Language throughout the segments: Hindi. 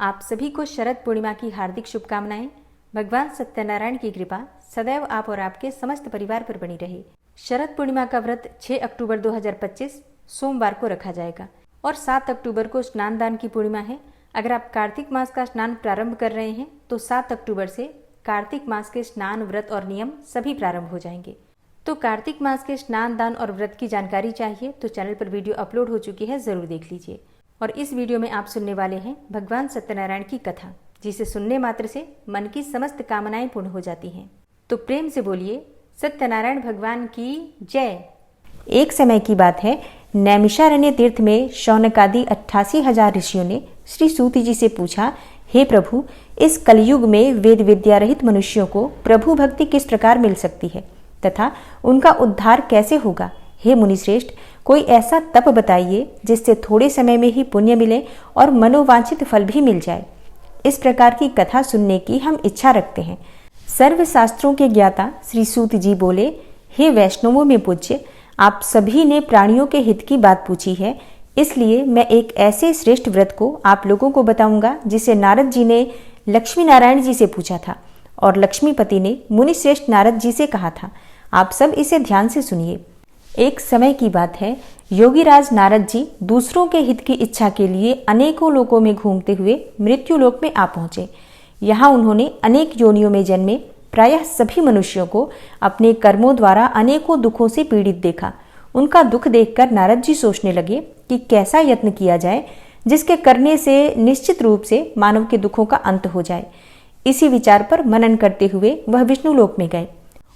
आप सभी को शरद पूर्णिमा की हार्दिक शुभकामनाएं। भगवान सत्यनारायण की कृपा सदैव आप और आपके समस्त परिवार पर बनी रहे। शरद पूर्णिमा का व्रत 6 अक्टूबर 2025 सोमवार को रखा जाएगा और 7 अक्टूबर को स्नान दान की पूर्णिमा है। अगर आप कार्तिक मास का स्नान प्रारंभ कर रहे हैं तो 7 अक्टूबर से कार्तिक मास के स्नान, व्रत और नियम सभी प्रारंभ हो जाएंगे। तो कार्तिक मास के स्नान, दान और व्रत की जानकारी चाहिए तो चैनल पर वीडियो अपलोड हो चुकी है, जरूर देख लीजिए। और इस वीडियो में आप सुनने वाले हैं भगवान सत्यनारायण की कथा, जिसे सुनने मात्र से मन की समस्त कामनाएं पूर्ण हो जाती हैं। तो प्रेम से बोलिए सत्यनारायण भगवान की जय। एक समय की बात है, नैमिषारण्य तीर्थ में शौनकादि 88,000 ऋषियों ने श्री सूत जी से पूछा, हे प्रभु, इस कलयुग में वेद विद्या रहित मनुष्यों को प्रभु भक्ति किस प्रकार मिल सकती है तथा उनका उद्धार कैसे होगा। हे मुनिश्रेष्ठ, कोई ऐसा तप बताइए जिससे थोड़े समय में ही पुण्य मिले और मनोवांछित फल भी मिल जाए। इस प्रकार की कथा सुनने की हम इच्छा रखते हैं। सर्व शास्त्रों के ज्ञाता श्री सूत जी बोले, हे वैष्णवों में पूज्य, आप सभी ने प्राणियों के हित की बात पूछी है, इसलिए मैं एक ऐसे श्रेष्ठ व्रत को आप लोगों को बताऊंगा जिसे नारद जी ने लक्ष्मी नारायण जी से पूछा था और लक्ष्मीपति ने मुनिश्रेष्ठ नारद जी से कहा था। आप सब इसे ध्यान से सुनिए। एक समय की बात है, योगीराज नारद जी दूसरों के हित की इच्छा के लिए अनेकों लोकों में घूमते हुए मृत्यु लोक में आ पहुंचे। यहाँ उन्होंने अनेक योनियों में जन्मे प्रायः सभी मनुष्यों को अपने कर्मों द्वारा अनेकों दुखों से पीड़ित देखा। उनका दुख देखकर नारद जी सोचने लगे कि कैसा यत्न किया जाए जिसके करने से निश्चित रूप से मानव के दुखों का अंत हो जाए। इसी विचार पर मनन करते हुए वह विष्णु लोक में गए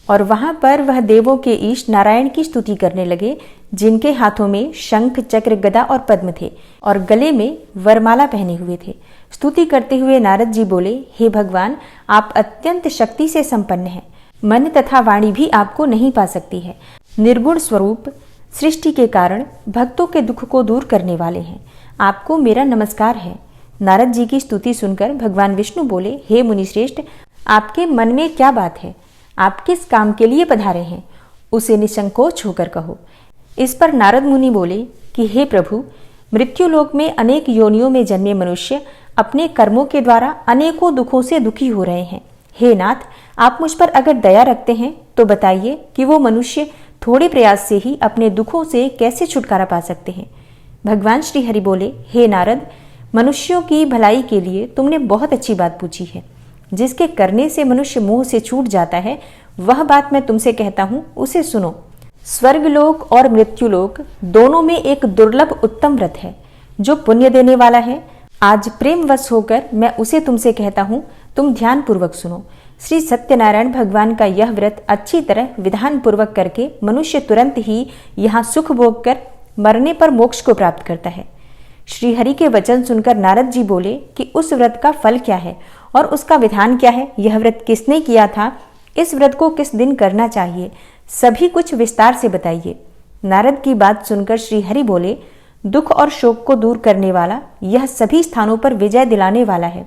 और वहां पर वह देवों के ईश नारायण की स्तुति करने लगे, जिनके हाथों में शंख, चक्र, गदा और पद्म थे और गले में वरमाला पहने हुए थे। स्तुति करते हुए नारद जी बोले, हे भगवान, आप अत्यंत शक्ति से संपन्न हैं। मन तथा वाणी भी आपको नहीं पा सकती है। निर्गुण स्वरूप, सृष्टि के कारण भक्तों के दुख को दूर करने वाले हैं। आपको मेरा नमस्कार है। नारद जी की स्तुति सुनकर भगवान विष्णु बोले, हे मुनिश्रेष्ठ, आपके मन में क्या बात है? आप किस काम के लिए पधारे हैं, उसे निसंकोच होकर कहो। इस पर नारद मुनि बोले कि हे प्रभु, मृत्युलोक में अनेक योनियों में जन्मे मनुष्य अपने कर्मों के द्वारा अनेकों दुखों से दुखी हो रहे हैं। हे नाथ, आप मुझ पर अगर दया रखते हैं तो बताइए कि वो मनुष्य थोड़े प्रयास से ही अपने दुखों से कैसे छुटकारा पा सकते हैं। भगवान श्री हरि बोले, हे नारद, मनुष्यों की भलाई के लिए तुमने बहुत अच्छी बात पूछी है। जिसके करने से मनुष्य मोह से छूट जाता है, वह बात मैं तुमसे कहता हूं, उसे सुनो। स्वर्गलोक और मृत्युलोक दोनों में एक दुर्लभ उत्तम व्रत है जो पुण्य देने वाला है। आज प्रेमवश होकर मैं उसे तुमसे कहता हूं, तुम ध्यान पूर्वक सुनो। श्री सत्यनारायण भगवान का यह व्रत अच्छी तरह विधान पूर्वक करके मनुष्य तुरंत ही यहाँ सुख भोग कर मरने पर मोक्ष को प्राप्त करता है। श्री हरि के वचन सुनकर नारद जी बोले कि उस व्रत का फल क्या है और उसका विधान क्या है, यह व्रत किसने किया था, इस व्रत को किस दिन करना चाहिए, सभी कुछ विस्तार से बताइए। नारद की बात सुनकर श्री हरि बोले, दुख और शोक को दूर करने वाला, यह सभी स्थानों पर विजय दिलाने वाला है।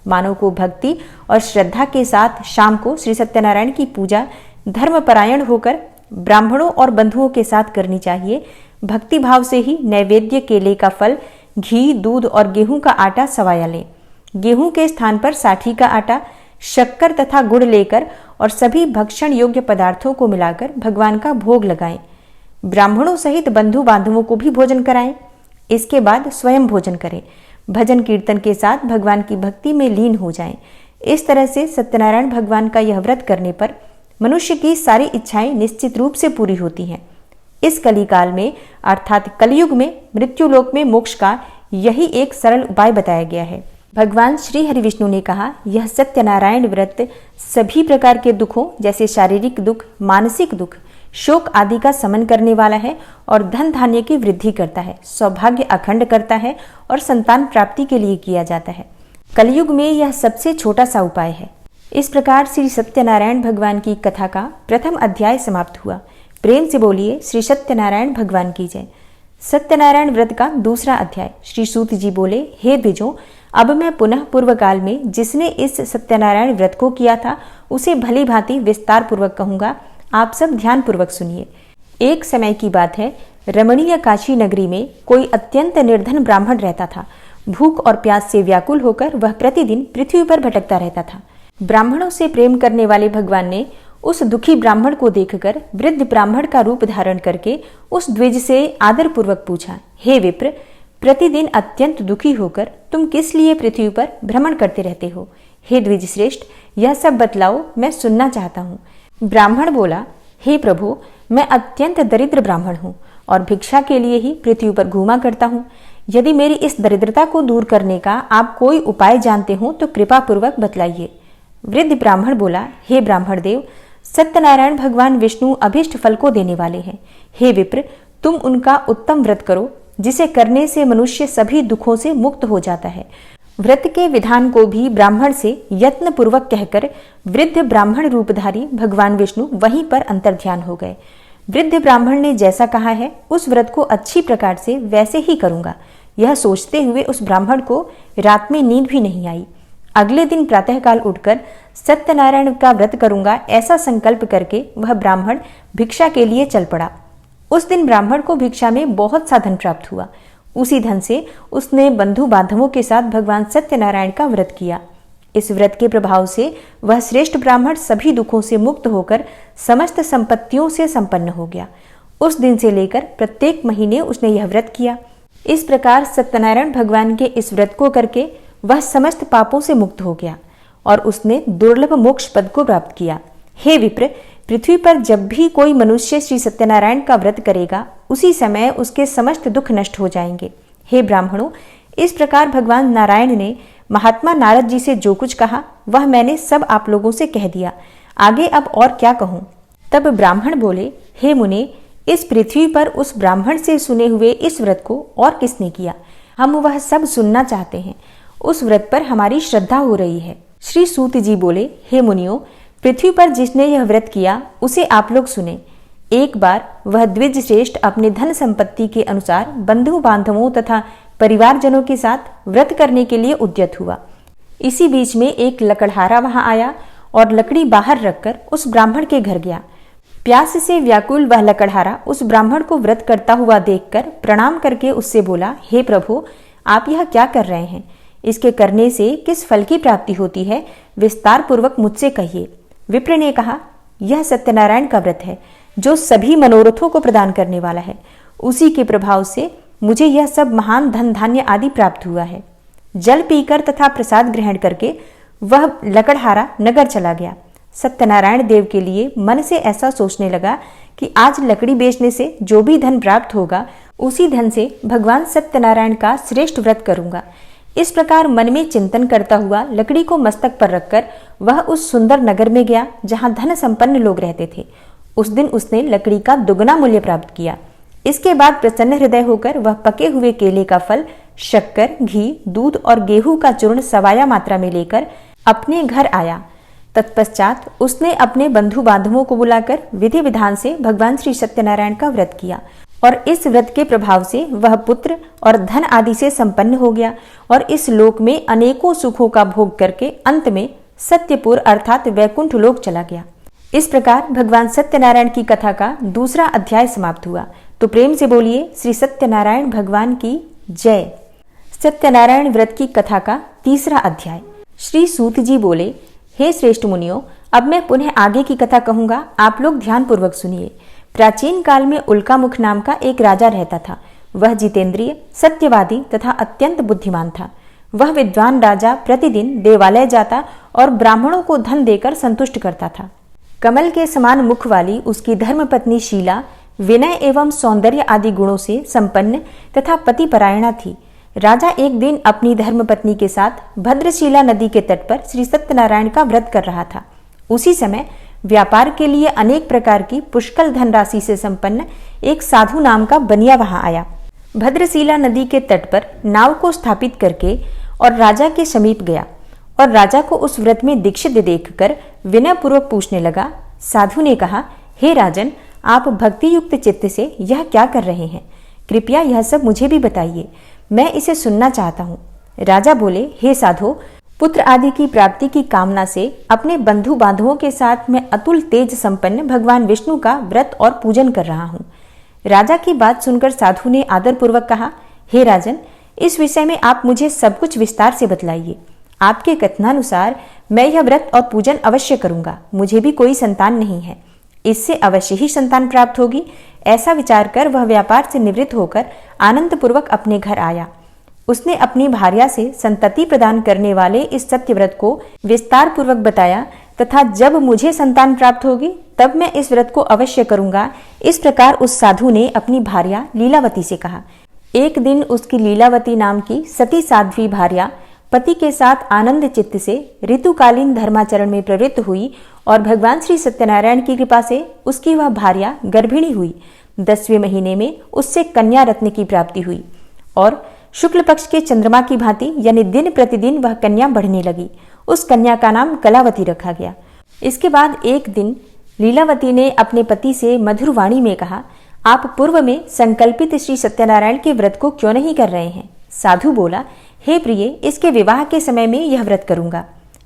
मानव को भक्ति और श्रद्धा के साथ शाम को श्री सत्यनारायण की पूजा धर्मपरायण होकर ब्राह्मणों और बंधुओं के साथ करनी चाहिए। भक्ति भाव से ही नैवेद्य, केले का फल, घी, दूध और गेहूं का आटा सवाया लें। गेहूं के स्थान पर साठी का आटा, शक्कर तथा गुड़ लेकर और सभी भक्षण योग्य पदार्थों को मिलाकर भगवान का भोग लगाएं। ब्राह्मणों सहित बंधु बांधवों को भी भोजन कराएं। इसके बाद स्वयं भोजन करें। भजन कीर्तन के साथ भगवान की भक्ति में लीन हो जाएं। इस तरह से सत्यनारायण भगवान का यह व्रत करने पर मनुष्य की सारी इच्छाएं निश्चित रूप से पूरी होती हैं। इस कलिकाल में अर्थात कलयुग में मृत्युलोक में मोक्ष का यही एक सरल उपाय बताया गया है। भगवान श्री हरि विष्णु ने कहा, यह सत्यनारायण व्रत सभी प्रकार के दुखों जैसे शारीरिक दुख, मानसिक दुख, शोक आदि का समन करने वाला है और धन धान्य की वृद्धि करता है, सौभाग्य अखंड करता है और संतान प्राप्ति के लिए किया जाता है। कलयुग में यह सबसे छोटा सा उपाय है। इस प्रकार श्री सत्यनारायण भगवान की कथा का प्रथम अध्याय समाप्त हुआ। प्रेम से बोलिए श्री सत्यनारायण भगवान की जय। सत्यनारायण व्रत का दूसरा अध्याय। श्री सूत जी बोले, हे द्विजों, अब मैं पुनः पूर्व काल में जिसने इस सत्यनारायण व्रत को किया था उसे भली भांति विस्तार पूर्वक कहूंगा। आप सब ध्यान पूर्वक सुनिए। एक समय की बात है, रमणीय काशी नगरी में कोई अत्यंत निर्धन ब्राह्मण रहता था। भूख और प्यास से व्याकुल होकर वह प्रतिदिन पृथ्वी पर भटकता रहता था। ब्राह्मणों से प्रेम करने वाले भगवान ने उस दुखी ब्राह्मण को देखकर वृद्ध ब्राह्मण का रूप धारण करके उस द्विज से आदरपूर्वक पूछा, हे विप्र, प्रतिदिन अत्यंत दुखी होकर तुम किस लिए पृथ्वी पर भ्रमण करते रहते हो? हे द्विज श्रेष्ठ, यह सब बतलाओ, मैं सुनना चाहता हूँ। ब्राह्मण बोला, हे प्रभु, मैं अत्यंत दरिद्र ब्राह्मण हूँ और भिक्षा के लिए ही पृथ्वी पर घूमा करता हूँ। यदि मेरी इस दरिद्रता को दूर करने का आप कोई उपाय जानते हो तो कृपा पूर्वक बतलाइए। वृद्ध ब्राह्मण बोला, हे ब्राह्मण देव, सत्यनारायण भगवान विष्णु अभीष्ट फल को देने वाले हैं। हे विप्र, तुम उनका उत्तम व्रत करो, जिसे करने से मनुष्य सभी दुखों से मुक्त हो जाता है। व्रत के विधान को भी ब्राह्मण से यत्न पूर्वक कहकर वृद्ध ब्राह्मण रूपधारी भगवान विष्णु वहीं पर अंतर्ध्यान हो गए। वृद्ध ब्राह्मण ने जैसा कहा है उस व्रत को अच्छी प्रकार से वैसे ही करूंगा, यह सोचते हुए उस ब्राह्मण को रात में नींद भी नहीं आई। अगले दिन प्रातःकाल उठकर सत्यनारायण का व्रत करूंगा ऐसा संकल्प करके वह ब्राह्मण भिक्षा के लिए चल पड़ा। उस दिन ब्राह्मण को भिक्षा में बहुत सा धन प्राप्त हुआ। उसी धन से उसने बंधु बांधवों के साथ भगवान सत्यनारायण का व्रत किया। इस व्रत के प्रभाव से वह श्रेष्ठ ब्राह्मण सभी दुखों से मुक्त होकर समस्त संपत्तियों से संपन्न हो गया। उस दिन से लेकर प्रत्येक महीने उसने यह व्रत किया। इस प्रकार सत्यनारायण भगवान के इस व्रत को करके वह समस्त पापों से मुक्त हो गया और उसने दुर्लभ मोक्ष पद को प्राप्त किया। हे विप्र, पृथ्वी पर जब भी कोई मनुष्य श्री सत्यनारायण का व्रत करेगा उसी समय उसके समस्त दुख नष्ट हो जाएंगे। हे ब्राह्मणों, इस प्रकार भगवान नारायण ने महात्मा नारद जी से जो कुछ कहा वह मैंने सब आप लोगों से कह दिया। आगे अब और क्या कहूँ? तब ब्राह्मण बोले, हे मुने, इस पृथ्वी पर उस ब्राह्मण से सुने हुए इस व्रत को और किसने किया? हम वह सब सुनना चाहते हैं। उस व्रत पर हमारी श्रद्धा हो रही है। श्री सूत जी बोले, हे मुनियों, पृथ्वी पर जिसने यह व्रत किया उसे आप लोग सुने। एक बार वह द्विज श्रेष्ठ अपने धन संपत्ति के अनुसार बंधु बांधवों तथा परिवारजनों के साथ व्रत करने के लिए उद्यत हुआ। इसी बीच में एक लकड़हारा वहां आया और लकड़ी बाहर रखकर उस ब्राह्मण के घर गया। प्यास से व्याकुल वह लकड़हारा उस ब्राह्मण को व्रत करता हुआ देखकर प्रणाम करके उससे बोला, हे प्रभु, आप यह क्या कर रहे हैं? इसके करने से किस फल की प्राप्ति होती है, विस्तार पूर्वक मुझसे कहिए। विप्र ने कहा, यह सत्यनारायण का व्रत है जो सभी मनोरथों को प्रदान करने वाला है। उसी के प्रभाव से मुझे यह सब महान धन धान्य आदि प्राप्त हुआ है। जल पीकर तथा प्रसाद ग्रहण करके वह लकड़हारा नगर चला गया। सत्यनारायण देव के लिए मन से ऐसा सोचने लगा कि आज लकड़ी बेचने से जो भी धन प्राप्त होगा उसी धन से भगवान सत्यनारायण का श्रेष्ठ व्रत करूंगा। इस प्रकार मन में चिंतन करता हुआ लकड़ी को मस्तक पर रखकर वह उस सुंदर नगर में गया जहां धन संपन्न लोग रहते थे। उस दिन उसने लकड़ी का दुगना मूल्य प्राप्त किया। इसके बाद प्रसन्न हृदय होकर वह पके हुए केले का फल, शक्कर, घी, दूध और गेहूं का चूर्ण सवाया मात्रा में लेकर अपने घर आया। तत्पश्चात उसने अपने बंधु बांधवों को बुलाकर विधि विधान से भगवान श्री सत्यनारायण का व्रत किया और इस व्रत के प्रभाव से वह पुत्र और धन आदि से संपन्न हो गया और इस लोक में अनेकों सुखों का भोग करके अंत में सत्यपुर अर्थात वैकुंठ लोक चला गया। इस प्रकार भगवान सत्यनारायण की कथा का दूसरा अध्याय समाप्त हुआ। तो प्रेम से बोलिए श्री सत्यनारायण भगवान की जय। सत्यनारायण व्रत की कथा का तीसरा अध्याय। श्री सूत जी बोले, हे श्रेष्ठ मुनियों, अब मैं पुनः आगे की कथा कहूंगा, आप लोग ध्यान पूर्वक सुनिए। प्राचीन काल में उल्कामुख नाम का एक राजा रहता था। वह जितेंद्रिय, सत्यवादी तथा अत्यंत बुद्धिमान था। वह विद्वान राजा प्रतिदिन देवालय जाता और ब्राह्मणों को धन देकर संतुष्ट करता था। कमल के समान मुख वाली उसकी धर्मपत्नी शीला विनय एवं सौंदर्य आदि गुणों से संपन्न तथा पतिपरायणा थी। राजा एक दिन अपनी धर्मपत्नी के साथ भद्रशिला नदी के तट पर श्री सत्यनारायण का व्रत कर रहा था। उसी समय व्यापार के लिए अनेक प्रकार की पुष्कल धनराशि से संपन्न एक साधु नाम का बनिया वहां आया। भद्रशिला नदी के तट पर नाव को स्थापित करके और राजा के समीप गया और राजा को उस व्रत में दीक्षित देखकर विनय पूर्वक पूछने लगा। साधु ने कहा, हे राजन, आप भक्ति युक्त चित्त से यह क्या कर रहे हैं? कृपया यह सब मुझे भी बताइए, मैं इसे सुनना चाहता हूँ। राजा बोले, हे साधो, पुत्र आदि की प्राप्ति की कामना से अपने बंधु बांधवों के साथ मैं अतुल तेज संपन्न भगवान विष्णु का व्रत और पूजन कर रहा हूँ। राजा की बात सुनकर साधु ने आदरपूर्वक कहा, हे राजन, इस विषय में आप मुझे सब कुछ विस्तार से बतलाइए। आपके कथनानुसार मैं यह व्रत और पूजन अवश्य करूंगा। मुझे भी कोई संतान नहीं है, इससे अवश्य ही संतान प्राप्त होगी। ऐसा विचार कर वह व्यापार से निवृत्त होकर आनंद पूर्वक अपने घर आया। उसने अपनी भार्या से संतति प्रदान करने वाले इस सत्यव्रत को विस्तार पूर्वक बताया तथा जब मुझे संतान प्राप्त होगी तब मैं इस व्रत को अवश्य करूंगा। इस प्रकार उस साधु ने अपनी भार्या लीलावती से कहा। एक दिन उसकी लीलावती नाम की सती साध्वी भार्या पति के साथ आनंद चित्त से ऋतुकालीन धर्माचरण में प्रवृत्त हुई और भगवान श्री सत्यनारायण की कृपा से उसकी वह भार्या गर्भिणी हुई। 10वें महीने में उससे कन्या रत्न की प्राप्ति हुई और शुक्ल पक्ष के चंद्रमा की भांति यानी दिन प्रतिदिन वह कन्या बढ़ने लगी। उस कन्या का नाम कलावती रखा गया। इसके बाद एक दिन लीलावती ने अपने पति से मधुर वाणी में कहा, आप पूर्व में संकल्पित श्री सत्यनारायण के व्रत को क्यों नहीं कर रहे हैं? साधु बोला, हे प्रिय, इसके विवाह के समय में यह व्रत करूंगा।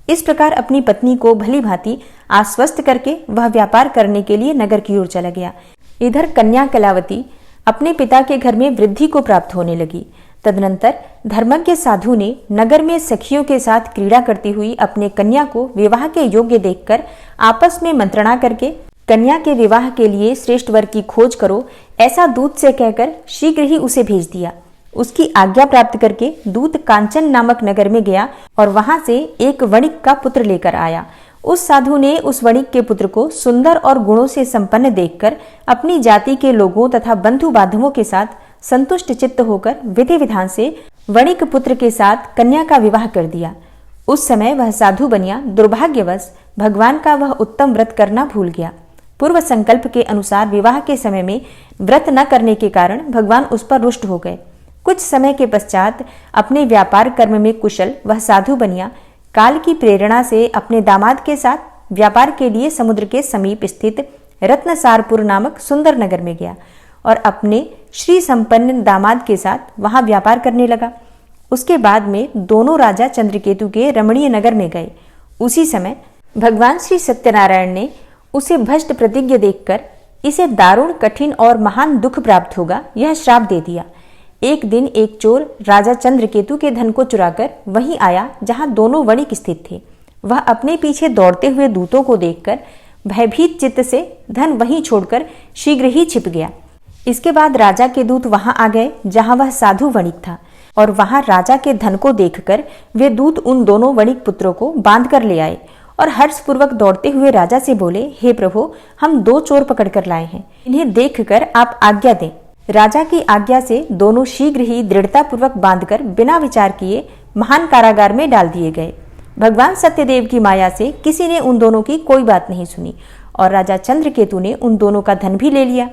इस प्रकार अपनी पत्नी को भली भांति आश्वस्त करके वह व्यापार करने के लिए नगर की ओर चला गया। इधर कन्या कलावती अपने पिता के घर में वृद्धि को प्राप्त होने लगी। तदनंतर धर्मज्ञ साधु ने नगर में सखियों के साथ क्रीड़ा करती हुई अपने कन्या को विवाह के योग्य देखकर आपस में मंत्रणा करके कन्या के विवाह के लिए श्रेष्ठ वर की खोज करो, ऐसा दूत से कहकर शीघ्र ही उसे भेज दिया। उसकी आज्ञा प्राप्त करके दूत कांचन नामक नगर में गया और वहां से एक वणिक का पुत्र लेकर आया। उस साधु ने उस वणिक के पुत्र को सुंदर और गुणों से संपन्न देखकर अपनी जाति के लोगों तथा बंधु बांधवों के साथ संतुष्ट चित्त होकर विधि विधान से वणिक पुत्र के साथ कन्या का विवाह कर दिया। उस समय वह साधु बनिया दुर्भाग्यवश भगवान का वह उत्तम व्रत करना भूल गया। पूर्व संकल्प के अनुसार विवाह के समय में व्रत न करने के कारण भगवान उस पर रुष्ट हो गए। कुछ समय के पश्चात अपने व्यापार कर्म में कुशल वह साधु बनिया काल की प्रेरणा से अपने दामाद के साथ व्यापार के लिए समुद्र के समीप स्थित रत्नसारपुर नामक सुंदर नगर में गया और अपने श्री संपन्न दामाद के साथ वहां व्यापार करने लगा। उसके बाद में दोनों राजा चंद्रकेतु के रमणीय नगर में गए। उसी समय भगवान श्री सत्यनारायण ने उसे भ्रष्ट प्रतिज्ञ देखकर इसे दारुण कठिन और महान दुख प्राप्त होगा यह श्राप दे दिया। एक दिन एक चोर राजा चंद्रकेतु के धन को चुराकर वहीं आया जहां दोनों वणिक स्थित थे। वह अपने पीछे दौड़ते हुए दूतों को देखकर भयभीत चित्त से धन वहीं छोड़कर शीघ्र ही छिप गया। इसके बाद राजा के दूत वहां आ गए जहां वह साधु वणिक था और वहां राजा के धन को देखकर वे दूत उन दोनों वणिक पुत्रों को बांध कर ले आए और हर्षपूर्वक दौड़ते हुए राजा से बोले, हे प्रभु, हम 2 चोर पकड़ कर लाए हैं, इन्हें देखकर आप आज्ञा दें। राजा की आज्ञा से दोनों शीघ्र ही दृढ़ता पूर्वक बांधकर बिना विचार किए महान कारागार में डाल दिए गए। भगवान सत्यदेव की माया से किसी ने उन दोनों की कोई बात नहीं सुनी और राजा चंद्रकेतु ने उन दोनों का धन भी ले लिया।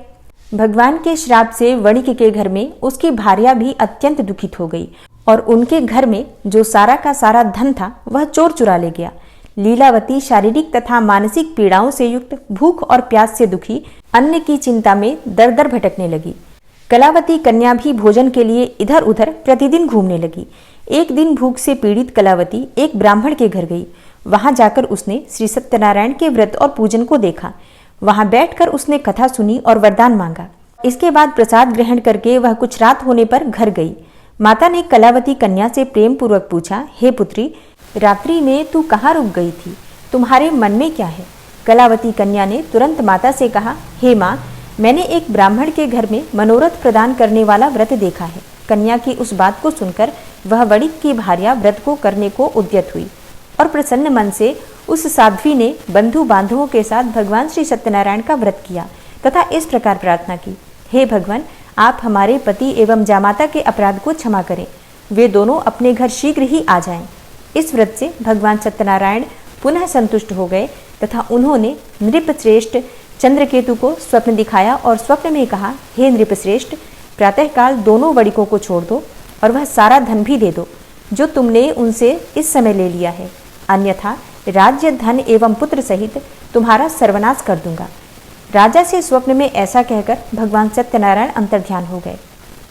भगवान के श्राप से वणिक के घर में उसकी भार्या भी अत्यंत दुखित हो गई और उनके घर में जो सारा का सारा धन था वह चोर चुरा ले गया। लीलावती शारीरिक तथा मानसिक पीड़ाओं से युक्त, भूख और प्यास से दुखी, अन्न की चिंता में दर दर भटकने लगी। कलावती कन्या भी भोजन के लिए इधर उधर प्रतिदिन घूमने लगी। एक दिन भूख से पीड़ित कलावती एक ब्राह्मण के घर गई। वहां जाकर उसने श्री सत्यनारायण के व्रत और पूजन को देखा। वहां बैठकर उसने कथा सुनी और वरदान मांगा। इसके बाद प्रसाद ग्रहण करके वह कुछ रात होने पर घर गई। माता ने कलावती कन्या से प्रेम पूर्वक पूछा, हे पुत्री, रात्रि में तू कहाँ रुक गई थी? तुम्हारे मन में क्या है? कलावती कन्या ने तुरंत माता से कहा, हे माँ, मैंने एक ब्राह्मण के घर में मनोरथ प्रदान करने वाला व्रत देखा है। कन्या की उस बात को सुनकर वह वणिक की भार्या व्रत को करने को उद्यत हुई और प्रसन्न मन से उस साध्वी ने बंधु बांधवों के साथ भगवान श्री सत्यनारायण का व्रत किया तथा इस प्रकार प्रार्थना की, हे भगवान, आप हमारे पति एवं जामाता के अपराध को क्षमा करें। वे दोनों अपने घर शीघ्र ही आ जाएं। इस व्रत से भगवान सत्यनारायण पुनः संतुष्ट हो गए तथा उन्होंने नृपश्रेष्ठ चंद्रकेतु को स्वप्न दिखाया और स्वप्न में कहा, हे नृपश्रेष्ठ, प्रातःकाल दोनों वणिकों को छोड़ दो और वह सारा धन भी दे दो जो तुमने उनसे इस समय ले लिया है, अन्यथा राज्य, धन एवं पुत्र सहित तुम्हारा सर्वनाश कर दूंगा। राजा से स्वप्न में ऐसा कहकर भगवान सत्यनारायण अंतर्ध्यान हो गए।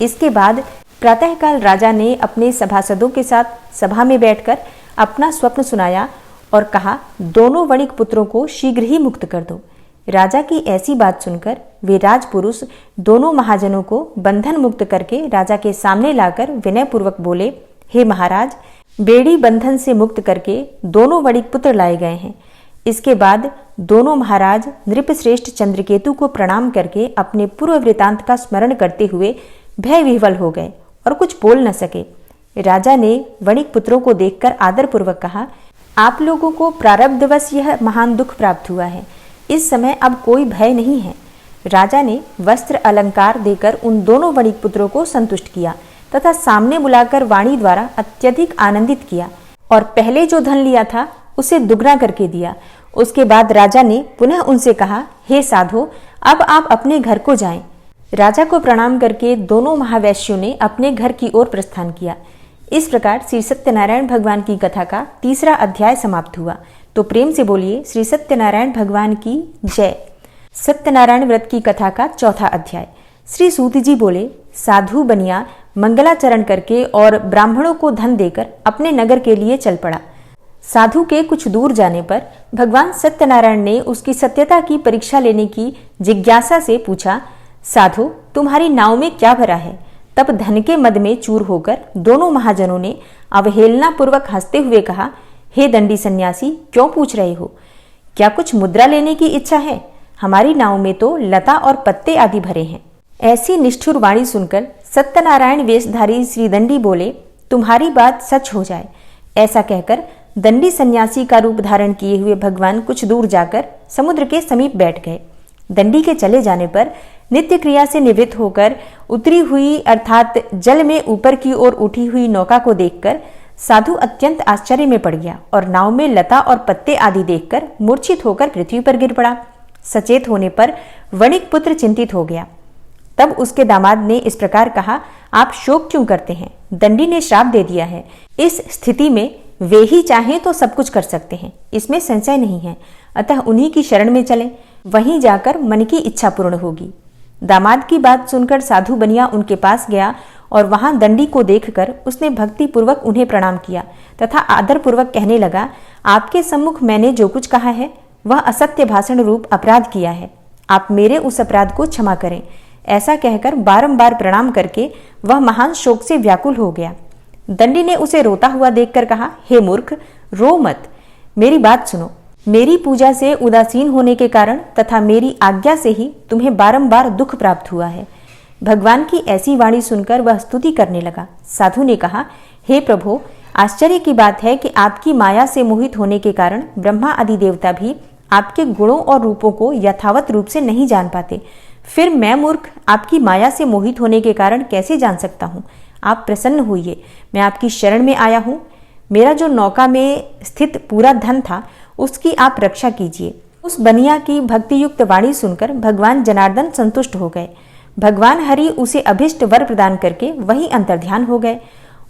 इसके बाद प्रातःकाल राजा ने अपने सभासदों के साथ सभा में बैठकर अपना स्वप्न सुनाया और कहा, दोनों वणिक पुत्रों को शीघ्र ही मुक्त कर दो। राजा की ऐसी बात सुनकर वे राजपुरुष दोनों महाजनों को बंधन मुक्त करके राजा के सामने लाकर विनयपूर्वक बोले, हे महाराज, बेड़ी बंधन से मुक्त करके दोनों वणिक पुत्र लाए गए हैं। इसके बाद दोनों महाराज नृपश्रेष्ठ चंद्रकेतु को प्रणाम करके अपने पूर्व वृतांत का स्मरण करते हुए भय विह्वल हो गए और कुछ बोल न सके। राजा ने वणिक पुत्रों को देखकर आदरपूर्वक कहा, आप लोगों को प्रारब्धवश यह महान दुख प्राप्त हुआ है। इस समय अब कोई भय नहीं है। राजा ने वस्त्र अलंकार देकर उन दोनों वणिक पुत्रों को संतुष्ट किया तथा सामने बुलाकर वाणी द्वारा अत्यधिक आनंदित किया और पहले जो धन लिया था उसे दुगना करके दिया। उसके बाद राजा ने पुनः उनसे कहा, हे साधो, अब आप अपने घर को जाएं। राजा को प्रणाम करके दोनों महावैश्यों ने अपने घर की ओर प्रस्थान किया। इस प्रकार श्री सत्यनारायण भगवान की कथा का 3रा अध्याय समाप्त हुआ। तो प्रेम से बोलिए श्री सत्यनारायण भगवान की जय। सत्यनारायण व्रत की कथा का 4था अध्याय। श्री सूत जी बोले, साधु बनिया मंगलाचरण करके और ब्राह्मणों को धन देकर अपने नगर के लिए चल पड़ा। साधु के कुछ दूर जाने पर भगवान सत्यनारायण ने उसकी सत्यता की परीक्षा लेने की जिज्ञासा से पूछा, साधु, तुम्हारी नाव में क्या भरा है? तब धन के मद में चूर होकर दोनों महाजनों ने अवहेलना पूर्वक हंसते हुए कहा, हे दंडी सन्यासी, क्यों पूछ रहे हो? क्या कुछ मुद्रा लेने की इच्छा है? हमारी नाव में तो लता और पत्ते आदि भरे हैं। ऐसी निष्ठुर वाणी सुनकर सत्यनारायण वेशधारी श्री दंडी बोले, तुम्हारी बात सच हो जाए। ऐसा कहकर दंडी सन्यासी का रूप धारण किए हुए भगवान कुछ दूर जाकर समुद्र के समीप बैठ गए। दंडी के चले जाने पर नित्य क्रिया से निवृत्त होकर उतरी हुई अर्थात जल में ऊपर की ओर उठी हुई नौका को देखकर साधु अत्यंत आश्चर्य में पड़ गया और नाव में लता और पत्ते आदि देखकर मूर्छित होकर पृथ्वी पर गिर पड़ा। सचेत होने पर वणिक पुत्र चिंतित हो गया। तब उसके दामाद ने इस प्रकार कहा, आप शोक क्यों करते हैं? दंडी ने श्राप दे दिया है। इस स्थिति में वे ही चाहें तो सब कुछ कर सकते हैं, इसमें संशय नहीं है। अतः उन्हीं की शरण में चलें, वहीं जाकर मन की इच्छा पूर्ण होगी। दामाद की बात सुनकर साधु बनिया उनके पास गया और वहां दंडी को देखकर उसने भक्ति पूर्वक उन्हें प्रणाम किया तथा आदर पूर्वक कहने लगा, आपके सम्मुख मैंने जो कुछ कहा है वह असत्य भाषण रूप अपराध किया है। आप मेरे उस अपराध को क्षमा करें। ऐसा कहकर बारंबार प्रणाम करके वह महान शोक से व्याकुल हो गया। दंडी ने उसे रोता हुआ देखकर कहा, हे मूर्ख, रो मत, मेरी बात सुनो। मेरी पूजा से उदासीन होने के कारण तथा मेरी आज्ञा से ही तुम्हें बारंबार दुख प्राप्त हुआ है। भगवान की ऐसी वाणी सुनकर वह स्तुति करने लगा। साधु ने कहा, हे प्रभु, आश्चर्य की बात है कि आपकी माया से मोहित होने के कारण ब्रह्मा आदि देवता भी आपके गुणों और रूपों को यथावत रूप से नहीं जान पाते। फिर मैं मूर्ख आपकी माया से मोहित होने के कारण कैसे जान सकता हूँ? आप प्रसन्न होइए, मैं आपकी शरण में आया हूँ। मेरा जो नौका में स्थित पूरा धन था उसकी आप रक्षा कीजिए। उस बनिया की भक्तियुक्त वाणी सुनकर भगवान जनार्दन संतुष्ट हो गए। भगवान हरि उसे अभिष्ट वर प्रदान करके वहीं अंतर्ध्यान हो गए।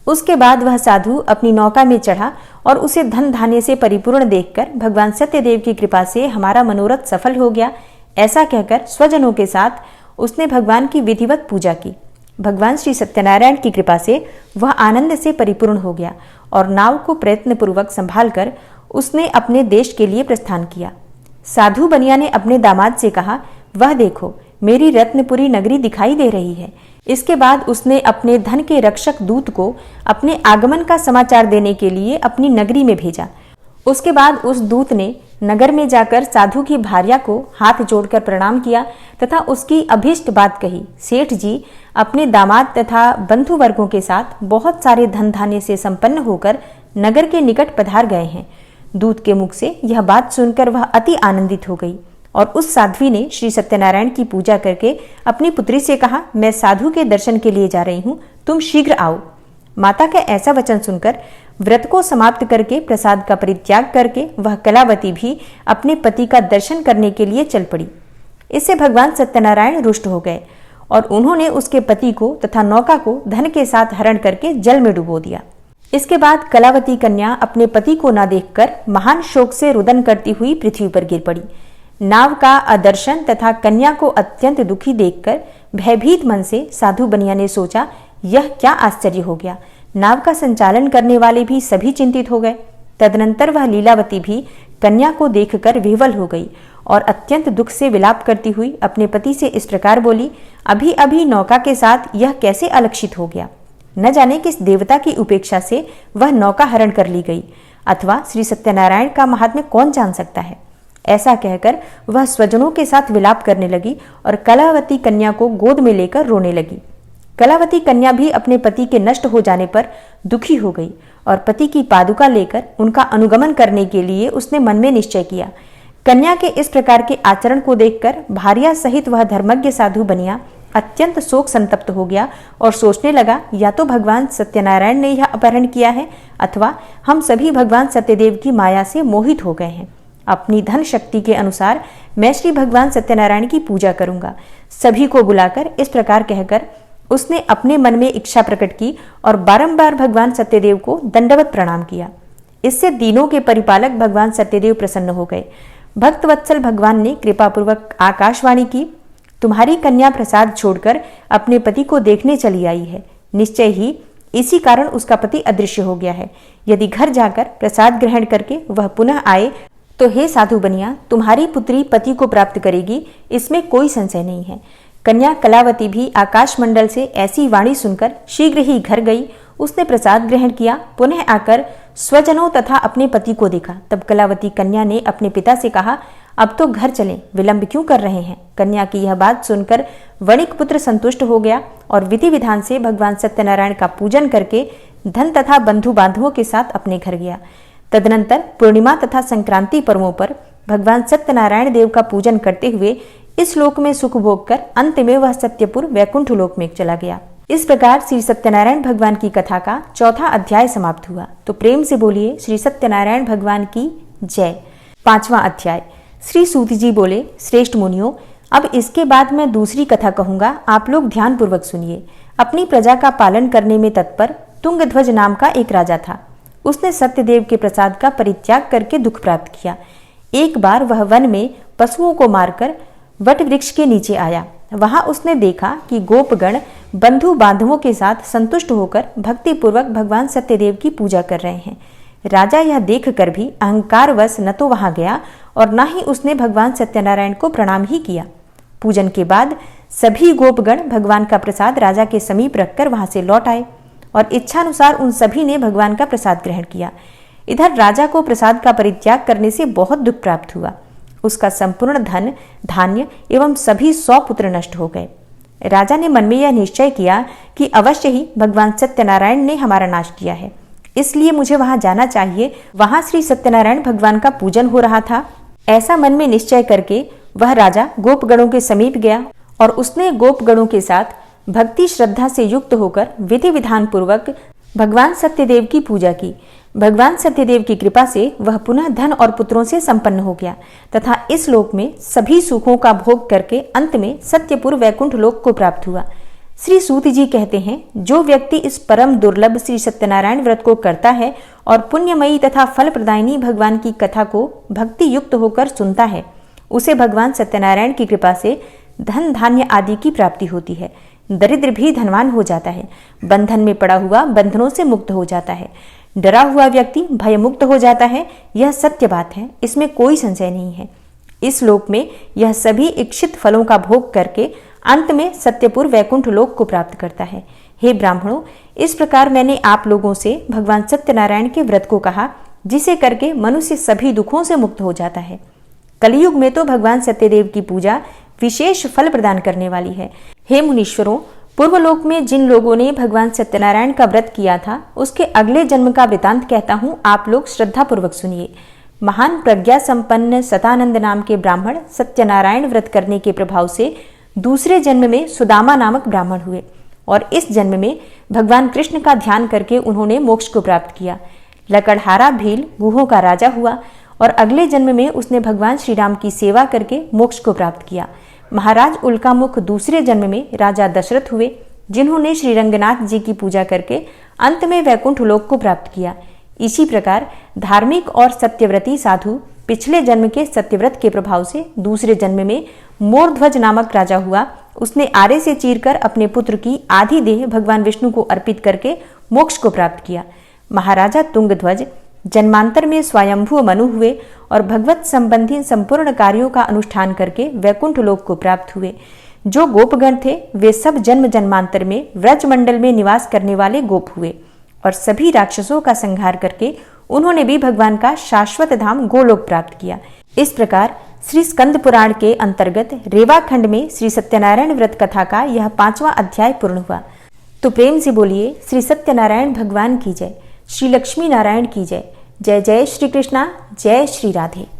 उसके बाद वह साधु अपनी नौका में चढ़ा और उसे धन धान्य से परिपूर्ण देखकर भगवान सत्यदेव की कृपा से हमारा मनोरथ सफल हो गया, ऐसा कहकर स्वजनों के साथ उसने भगवान की विधिवत पूजा की। भगवान श्री सत्यनारायण की कृपा से वह आनंद से परिपूर्ण हो गया और नाव को प्रयत्नपूर्वक संभालकर उसने अपने देश के लिए प्रस्थान किया। साधु बनिया ने अपने दामाद से कहा, वह देखो, मेरी रत्नपुरी नगरी दिखाई दे रही है। इसके बाद उसने अपने धन के रक्षक दूत को अपने आगमन का समाचार देने के लिए अपनी नगरी में भेजा। उसके बाद उस दूत ने नगर में जाकर साधु की भार्या को हाथ जोड़कर प्रणाम किया तथा उसकी अभीष्ट बात कही। सेठ जी अपने दामाद तथा बंधु वर्गों के साथ बहुत सारे धन धान्य से संपन्न होकर नगर के निकट पधार गए हैं। दूत के मुख से यह बात सुनकर वह अति आनंदित हो गई और उस साध्वी ने श्री सत्यनारायण की पूजा करके अपनी पुत्री से कहा, मैं साधु के दर्शन के लिए जा रही हूँ, तुम शीघ्र आओ। माता का ऐसा वचन सुनकर व्रत को समाप्त करके प्रसाद का परित्याग करके वह कलावती भी अपने पति का दर्शन करने के लिए चल पड़ी। इससे भगवान सत्यनारायण रुष्ट हो गए और उन्होंने उसके पति को तथा नौका को धन के साथ हरण करके जल में डुबो दिया। इसके बाद कलावती कन्या अपने पति को न देखकर महान शोक से रुदन करती हुई पृथ्वी पर गिर पड़ी। नाव का अदर्शन तथा कन्या को अत्यंत दुखी देखकर भयभीत मन से साधु बनिया ने सोचा, यह क्या आश्चर्य हो गया। नाव का संचालन करने वाले भी सभी चिंतित हो गए। तदनंतर वह लीलावती भी कन्या को देखकर विह्वल हो गई और अत्यंत दुख से विलाप करती हुई अपने पति से इस प्रकार बोली, अभी अभी नौका के साथ यह कैसे अलक्षित हो गया। न जाने किस देवता की उपेक्षा से वह नौका हरण कर ली गई, अथवा श्री सत्यनारायण का महात्म्य कौन जान सकता है। ऐसा कहकर वह स्वजनों के साथ विलाप करने लगी और कलावती कन्या को गोद में लेकर रोने लगी। कलावती कन्या भी अपने पति के नष्ट हो जाने पर दुखी हो गई और पति की पादुका लेकर उनका अनुगमन करने के लिए उसने मन में निश्चय किया। कन्या के इस प्रकार के आचरण को देखकर भार्या सहित वह धर्मज्ञ साधु बनिया अत्यंत शोक संतप्त हो गया और सोचने लगा, या तो भगवान सत्यनारायण ने यह अपहरण किया है अथवा हम सभी भगवान सत्यदेव की माया से मोहित हो गए हैं। अपनी धन शक्ति के अनुसार मैं श्री भगवान सत्यनारायण की पूजा करूंगा। सभी को बुलाकर इस प्रकार कहकर उसने अपने मन में इच्छा प्रकट की और बारंबार भगवान सत्यदेव को दंडवत प्रणाम किया। इससे दीनों के परिपालक भगवान सत्यदेव प्रसन्न हो गए। भक्तवत्सल भगवान ने कृपापूर्वक आकाशवाणी की, तुम्हारी कन्या प्रसाद छोड़कर अपने पति को देखने चली आई है। निश्चय ही इसी कारण उसका पति अदृश्य हो गया है। यदि घर जाकर प्रसाद ग्रहण करके वह पुनः आए तो हे साधु बनिया, तुम्हारी पुत्री पति को प्राप्त करेगी, इसमें कोई संशय नहीं है। कन्या कलावती भी आकाशमंडल से ऐसी वाणी सुनकर शीघ्र ही घर गई। उसने प्रसाद ग्रहण किया, पुनः आकर स्वजनों तथा अपने पति को देखा। तब कलावती कन्या ने अपने पिता से कहा, अब तो घर चलें, विलंब क्यों कर रहे हैं। कन्या की यह बात सुनकर वणिक पुत्र संतुष्ट हो गया और विधि विधान से भगवान सत्यनारायण का पूजन करके धन तथा बंधु बांधवों के साथ अपने घर गया। तदनंतर पूर्णिमा तथा संक्रांति पर्वों पर भगवान सत्यनारायण देव का पूजन करते हुए इस लोक में सुख भोग कर अंत में वह सत्यपुर वैकुंठ लोक में चला गया। इस प्रकार श्री सत्यनारायण भगवान की कथा का चौथा अध्याय समाप्त हुआ। तो प्रेम से बोलिए श्री सत्यनारायण भगवान की जय। 5वां अध्याय। श्री सूत जी बोले, श्रेष्ठ मुनियों, अब इसके बाद मैं दूसरी कथा कहूंगा, आप लोग ध्यान पूर्वक सुनिए। अपनी प्रजा का पालन करने में तत्पर तुंगध्वज नाम का एक राजा था। उसने सत्यदेव के प्रसाद का परित्याग करके दुख प्राप्त किया। एक बार वह वन में पशुओं को मारकर वट वृक्ष के नीचे आया। वहां उसने देखा कि गोपगण बंधु बांधवों के साथ संतुष्ट होकर भक्ति पूर्वक भगवान सत्यदेव की पूजा कर रहे हैं। राजा यह देखकर भी अहंकारवश न तो वहां गया और न ही उसने भगवान सत्यनारायण को प्रणाम ही किया। पूजन के बाद सभी गोपगण भगवान का प्रसाद राजा के समीप रखकर वहां से लौट आए और इच्छानुसार उन सभी ने भगवान का प्रसाद ग्रहण किया। इधर राजा को प्रसाद का परित्याग करने से बहुत दुख प्राप्त हुआ। उसका संपूर्ण धन, धान्य एवं सभी 100 पुत्र नष्ट हो गए। राजा ने मन में यह निश्चय किया कि अवश्य ही भगवान सत्यनारायण ने हमारा नाश किया है, इसलिए मुझे वहां जाना चाहिए। वहां श्री सत्यनारायण भगवान का पूजन हो रहा था। ऐसा मन में निश्चय करके वह राजा गोपगणों के समीप गया और उसने गोपगणों के साथ भक्ति श्रद्धा से युक्त होकर विधि विधान पूर्वक भगवान सत्यदेव की पूजा की। भगवान सत्यदेव की कृपा से वह पुनः धन और पुत्रों से संपन्न हो गया तथा इस लोक में सभी सुखों का भोग करके अंत में सत्यपुर वैकुंठ लोक को प्राप्त हुआ। श्री सूत जी कहते हैं, जो व्यक्ति इस परम दुर्लभ श्री सत्यनारायण व्रत को करता है और पुण्यमयी तथा फल प्रदायिनी भगवान की कथा को भक्ति युक्त होकर सुनता है, उसे भगवान सत्यनारायण की कृपा से धन धान्य आदि की प्राप्ति होती है। दरिद्र भी धनवान हो जाता है। बंधन में पड़ा हुआ बंधनों से मुक्त हो जाता है। डरा हुआ व्यक्ति भय मुक्त हो जाता है। यह सत्य बात है, इसमें कोई संशय नहीं है। इस लोक में यह सभी इच्छित फलों का भोग करके अंत में सत्यपुर वैकुंठ लोक को प्राप्त करता है। हे ब्राह्मणों, इस प्रकार मैंने आप लोगों से भगवान सत्यनारायण के व्रत को कहा, जिसे करके मनुष्य सभी दुखों से मुक्त हो जाता है। कलयुग में तो भगवान सत्यदेव की पूजा विशेष फल प्रदान करने वाली है। हे मुनीश्वरों, पूर्वलोक में जिन लोगों ने भगवान सत्यनारायण का व्रत किया था, उसके अगले जन्म का वृतांत कहता हूँ, आप लोग श्रद्धा पूर्वक सुनिए। महान प्रज्ञा संपन्न सतानंद नाम के ब्राह्मण सत्यनारायण व्रत करने के प्रभाव से दूसरे जन्म में सुदामा नामक ब्राह्मण हुए और इस जन्म में भगवान कृष्ण का ध्यान करके उन्होंने मोक्ष को प्राप्त किया। लकड़हारा भील गुहों का राजा हुआ और अगले जन्म में उसने भगवान श्री राम की सेवा करके मोक्ष को प्राप्त किया। महाराज उल्कामुख दूसरे जन्म में राजा दशरथ हुए, जिन्होंने श्री रंगनाथ जी की पूजा करके अंत में वैकुंठ लोक को प्राप्त किया। इसी प्रकार धार्मिक और सत्यव्रती साधु पिछले जन्म के सत्यव्रत के प्रभाव से दूसरे जन्म में मोरध्वज नामक राजा हुआ। उसने आरे से चीरकर अपने पुत्र की आधी देह भगवान विष्णु को अर्पित करके मोक्ष को प्राप्त किया। महाराजा तुंगध्वज जन्मांतर में स्वयंभू मनु हुए और भगवत संबंधी संपूर्ण कार्यों का अनुष्ठान करके वैकुंठ लोक को प्राप्त हुए। जो गोपगण थे वे सब जन्म जन्मांतर में व्रजमंडल में निवास करने वाले गोप हुए और सभी राक्षसों का संहार करके उन्होंने भी भगवान का शाश्वत धाम गोलोक प्राप्त किया। इस प्रकार श्री स्कंद पुराण के अंतर्गत रेवा खंड में श्री सत्यनारायण व्रत कथा का यह 5वां अध्याय पूर्ण हुआ। तो प्रेम से बोलिए श्री सत्यनारायण भगवान की जय, श्री लक्ष्मी नारायण की जय। जय जय श्री कृष्णा, जय श्री राधे।